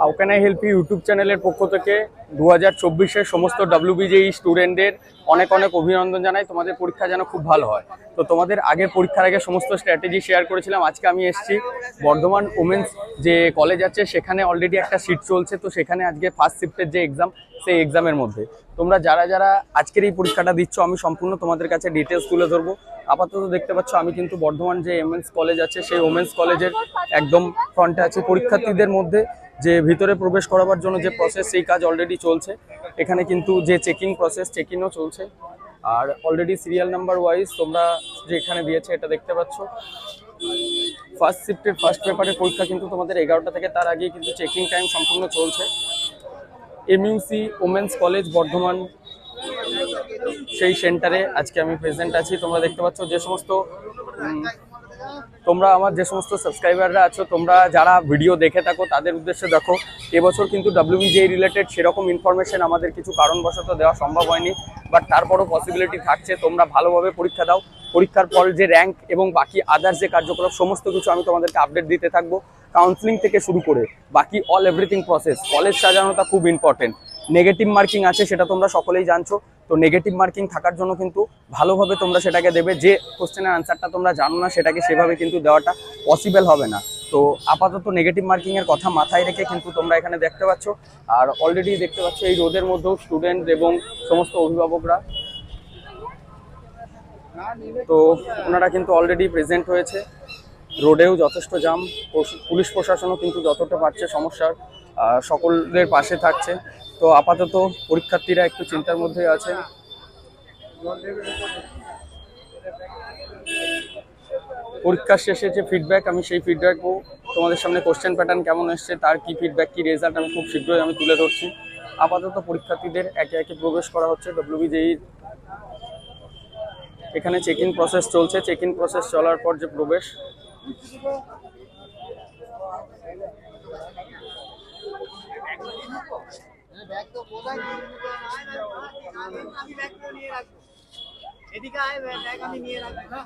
How can I help you YouTube চ্যানেলের পক্ষ থেকে 2024-এর সমস্ত WBJEE স্টুডেন্টদের অনেক অনেক অভিনন্দন জানাই। তোমাদের পরীক্ষা যেন খুব ভালো হয়। তো তোমাদের আগের পরীক্ষার আগে সমস্ত স্ট্র্যাটেজি শেয়ার করেছিলাম। আজকে আমি এসেছি বর্ধমান ওমেন্স যে কলেজ আছে, সেখানে অলরেডি একটা সিট চলছে। তো সেখানে আজকে ফার্স্ট শিফটের যে এক্সাম, সেই এক্সামের মধ্যে তোমরা যারা যারা আজকের এই পরীক্ষাটা দিচ্ছ, আমি সম্পূর্ণ তোমাদের কাছে ডিটেলস তুলে ধরবো। আপাতত দেখতে পাচ্ছ আমি কিন্তু বর্ধমান যে ওমেন্স কলেজ আছে, সেই ওমেন্স কলেজের একদম ফ্রন্টে আছি। পরীক্ষার্থীদের মধ্যে যে ভিতরে প্রবেশ করাবার জন্য যে প্রসেস, সেই কাজ অলরেডি চলছে। এখানে কিন্তু যে চেকিং প্রসেস, চেকিংও চলছে। আর অলরেডি সিরিয়াল নাম্বার ওয়াইজ তোমরা যে এখানে দিয়েছে এটা দেখতে পাচ্ছ। ফার্স্ট শিফটের ফার্স্ট পেপারের পরীক্ষা কিন্তু তোমাদের 11টা থেকে, তার আগেই কিন্তু চেকিং টাইম সম্পূর্ণ চলছে। MUC ওমেন্স কলেজ বর্ধমান, সেই সেন্টারে আজকে আমি প্রেজেন্ট আছি। তোমরা দেখতে পাচ্ছ যে সমস্ত তোমরা আমার যে সমস্ত সাবস্ক্রাইবাররা আছো, তোমরা যারা ভিডিও দেখে থাকো, তাদের উদ্দেশ্যে দেখো, এবছর কিন্তু WBJEE রিলেটেড সেরকম ইনফরমেশন আমাদের কিছু কারণবশত দেওয়া সম্ভব হয়নি। বাট তারপরও পসিবিলিটি থাকছে। তোমরা ভালোভাবে পরীক্ষা দাও। পরীক্ষার পর যে র্যাঙ্ক এবং বাকি আদার্স যে কার্যকলাপ, সমস্ত কিছু আমি তোমাদেরকে আপডেট দিতে থাকবো। কাউন্সিলিং থেকে শুরু করে বাকি অল এভরিথিং প্রসেস। কলেজ সাজানোটা খুব ইম্পর্টেন্ট। নেগেটিভ মার্কিং আছে, সেটা তোমরা সকলেই জানছো। তো নেগেটিভ মার্কিং থাকার জন্য কিন্তু ভালোভাবে তোমরা সেটাকে দেবে। যে কোশ্চেনের আনসারটা তোমরা জানো না, সেটাকে সেভাবে কিন্তু দেওয়াটা পসিবল হবে না। তো আপাতত নেগেটিভ মার্কিং এর কথা মাথায় রেখে কিন্তু তোমরা এখানে দেখতে পাচ্ছ। আর অলরেডি দেখতে পাচ্ছ এই রোদের মধ্যেও স্টুডেন্ট এবং সমস্ত অভিভাবকরা, তো ওনারা কিন্তু অলরেডি প্রেজেন্ট হয়েছে। রোডেও যথেষ্ট জাম। পুলিশ প্রশাসনও কিন্তু যতটা পারছে সমস্যার সকলের পাশে থাকছে। তো আপাতত পরীক্ষার্থীরা একটু চিন্তার মধ্যে আছে। পরীক্ষার শেষে যে ফিডব্যাক, আমি সেই ফিডব্যাকও তোমাদের সামনে, কোশ্চেন প্যাটার্ন কেমন এসছে, তার কি ফিডব্যাক, কি রেজাল্ট, আমি খুব শীঘ্রই আমি তুলে ধরছি। আপাতত পরীক্ষার্থীদের একে একে প্রবেশ করা হচ্ছে WBJEE। এখানে চেক ইন প্রসেস চলছে। চেক ইন প্রসেস চলার পর যে প্রবেশ, এদিকে আয়, ব্যাগ আমি নিয়ে রাখবো।